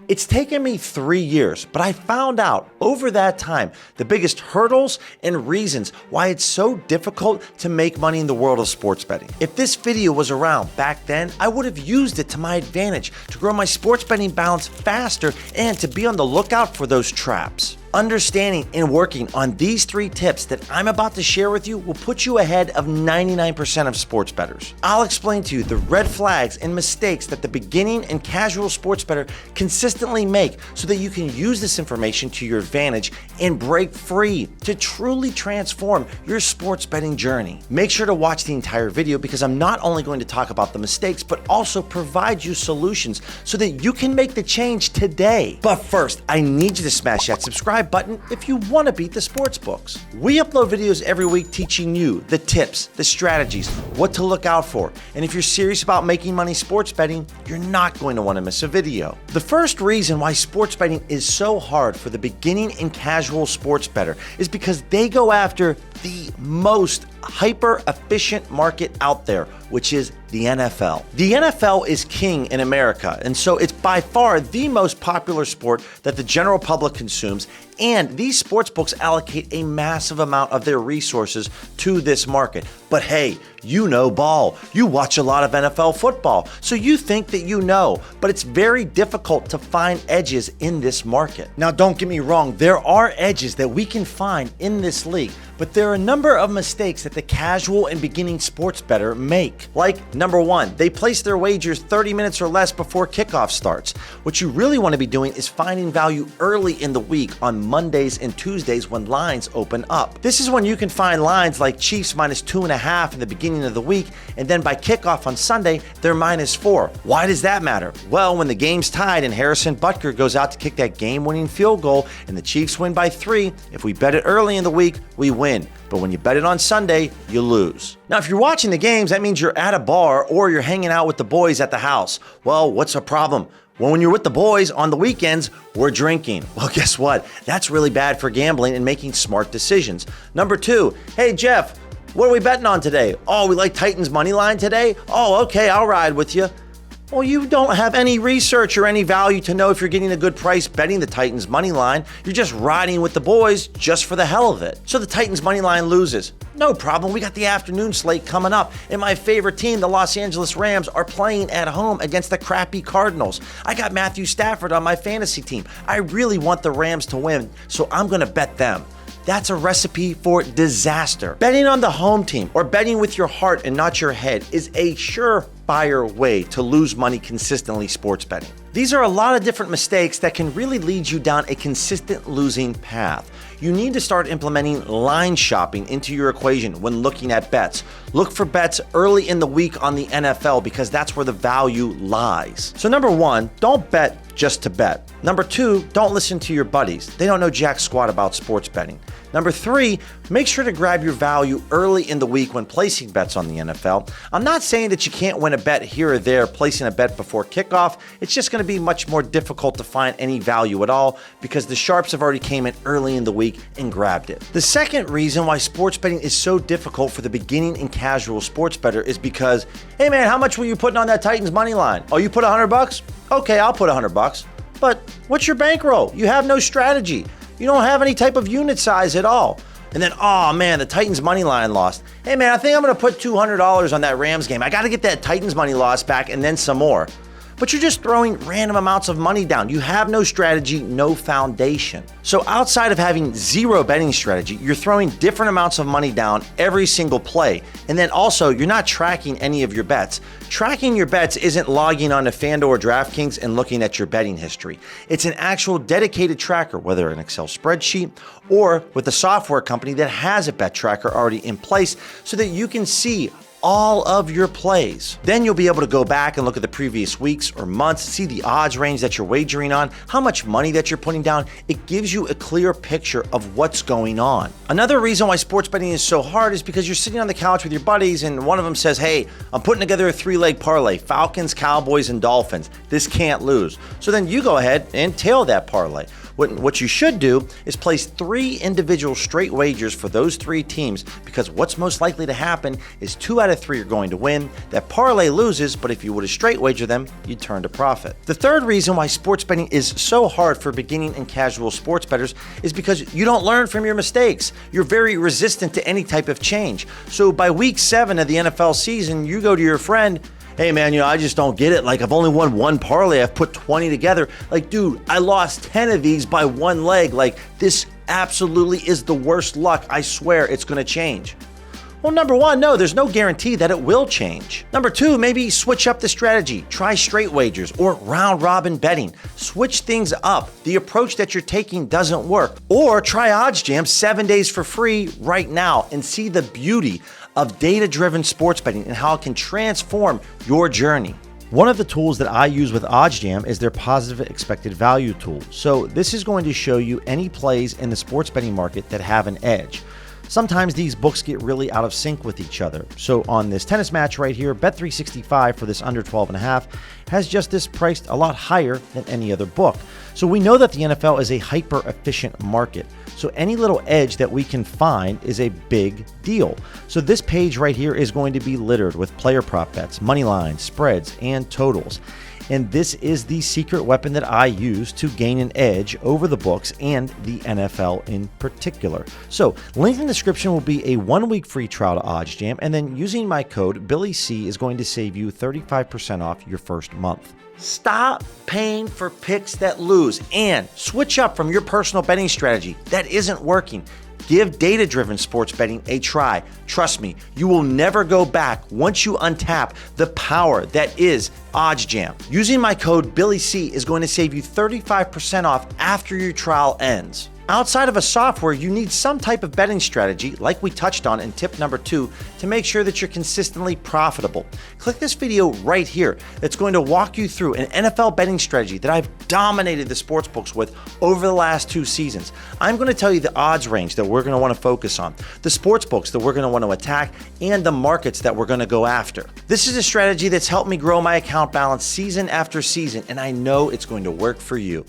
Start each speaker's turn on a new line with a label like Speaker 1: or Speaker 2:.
Speaker 1: It's taken me 3 years, but I found out over that time the biggest hurdles and reasons why it's so difficult to make money in the world of sports betting. If this video was around back then, I would have used it to my advantage to grow my sports betting balance faster and to be on the lookout for those traps. Understanding and working on these 3 tips that I'm about to share with you will put you ahead of 99% of sports bettors. I'll explain to you the red flags and mistakes that the beginning and casual sports bettor consistently make so that you can use this information to your advantage and break free to truly transform your sports betting journey. Make sure to watch the entire video because I'm not only going to talk about the mistakes, but also provide you solutions so that you can make the change today. But first, I need you to smash that subscribe button if you want to beat the sports books. We upload videos every week teaching you the tips, the strategies, what to look out for. And if you're serious about making money sports betting, you're not going to want to miss a video. The first reason why sports betting is so hard for the beginning and casual sports bettor is because they go after the most hyper efficient market out there, which is the NFL. The NFL is king in America, and so it's by far the most popular sport that the general public consumes, and these sports books allocate a massive amount of their resources to this market. But hey, you know ball. You watch a lot of NFL football, so you think that you know, but it's very difficult to find edges in this market. Now, don't get me wrong, there are edges that we can find in this league, but there are a number of mistakes that the casual and beginning sports bettor make. Like, number 1, they place their wagers 30 minutes or less before kickoff starts. What you really want to be doing is finding value early in the week on Mondays and Tuesdays when lines open up. This is when you can find lines like Chiefs minus 2.5 in the beginning of the week, and then by kickoff on Sunday, they're minus 4. Why does that matter? Well, when the game's tied and Harrison Butker goes out to kick that game-winning field goal and the Chiefs win by 3, if we bet it early in the week, we win. But when you bet it on Sunday, you lose. Now, if you're watching the games, that means you're at a bar or you're hanging out with the boys at the house. Well, what's the problem? Well, when you're with the boys on the weekends, we're drinking. Well, guess what? That's really bad for gambling and making smart decisions. Number 2, hey, Jeff, what are we betting on today? Oh, we like Titans money line today? Oh, okay, I'll ride with you. Well, you don't have any research or any value to know if you're getting a good price betting the Titans money line. You're just riding with the boys just for the hell of it. So the Titans money line loses. No problem, we got the afternoon slate coming up, and my favorite team, the Los Angeles Rams, are playing at home against the crappy Cardinals. I got Matthew Stafford on my fantasy team. I really want the Rams to win, so I'm gonna bet them. That's a recipe for disaster. Betting on the home team or betting with your heart and not your head is a surefire way to lose money consistently sports betting. These are a lot of different mistakes that can really lead you down a consistent losing path. You need to start implementing line shopping into your equation when looking at bets. Look for bets early in the week on the NFL because that's where the value lies. So number 1, don't bet just to bet. Number 2, don't listen to your buddies. They don't know jack squat about sports betting. Number 3, make sure to grab your value early in the week when placing bets on the NFL. I'm not saying that you can't win a bet here or there placing a bet before kickoff. It's just going to be much more difficult to find any value at all because the sharps have already came in early in the week and grabbed it. The second reason why sports betting is so difficult for the beginning and casual sports bettor is because, hey man, how much were you putting on that Titans money line? Oh, you put $100? Okay, I'll put $100. But what's your bankroll? You have no strategy. You don't have any type of unit size at all. And then, oh man, the Titans money line lost. Hey man, I think I'm gonna put $200 on that Rams game. I gotta get that Titans money loss back and then some more. But you're just throwing random amounts of money down. You have no strategy, no foundation. So outside of having zero betting strategy, you're throwing different amounts of money down every single play. And then also, you're not tracking any of your bets. Tracking your bets isn't logging on to FanDuel or DraftKings and looking at your betting history. It's an actual dedicated tracker, whether an Excel spreadsheet or with a software company that has a bet tracker already in place so that you can see all of your plays. Then you'll be able to go back and look at the previous weeks or months, see the odds range that you're wagering on, how much money that you're putting down. It gives you a clear picture of what's going on. Another reason why sports betting is so hard is because you're sitting on the couch with your buddies and one of them says, hey, I'm putting together a 3-leg parlay, Falcons, Cowboys, and Dolphins. This can't lose. So then you go ahead and tail that parlay. What you should do is place 3 individual straight wagers for those 3 teams, because what's most likely to happen is 2 out of 3 are going to win. That parlay loses, but if you would have straight wager them, you'd turn to profit. The third reason why sports betting is so hard for beginning and casual sports bettors is because you don't learn from your mistakes. You're very resistant to any type of change. So by week 7 of the NFL season, you go to your friend, hey man, I just don't get it. Like, I've only won 1 parlay. I've put 20 together. Like, dude, I lost 10 of these by 1 leg. Like, this absolutely is the worst luck. I swear it's going to change. Well, number 1, no, there's no guarantee that it will change. Number 2, maybe switch up the strategy. Try straight wagers or round robin betting. Switch things up. The approach that you're taking doesn't work. Or try OddsJam 7 days for free right now and see the beauty of data-driven sports betting and how it can transform your journey. One of the tools that I use with OddsJam is their positive expected value tool. So this is going to show you any plays in the sports betting market that have an edge. Sometimes these books get really out of sync with each other. So on this tennis match right here, Bet365 for this under 12.5 has just this priced a lot higher than any other book. So we know that the NFL is a hyper efficient market. So any little edge that we can find is a big deal. So this page right here is going to be littered with player prop bets, money lines, spreads, and totals. And this is the secret weapon that I use to gain an edge over the books and the NFL in particular. So, link in the description will be a 1-week free trial to OddsJam, and then using my code BillyC is going to save you 35% off your first month. Stop paying for picks that lose and switch up from your personal betting strategy that isn't working. Give data-driven sports betting a try. Trust me, you will never go back once you untap the power that is OddsJam. Using my code BillyC is going to save you 35% off after your trial ends. Outside of a software, you need some type of betting strategy, like we touched on in tip number 2, to make sure that you're consistently profitable. Click this video right here that's going to walk you through an NFL betting strategy that I've dominated the sportsbooks with over the last 2 seasons. I'm going to tell you the odds range that we're going to want to focus on, the sportsbooks that we're going to want to attack, and the markets that we're going to go after. This is a strategy that's helped me grow my account balance season after season, and I know it's going to work for you.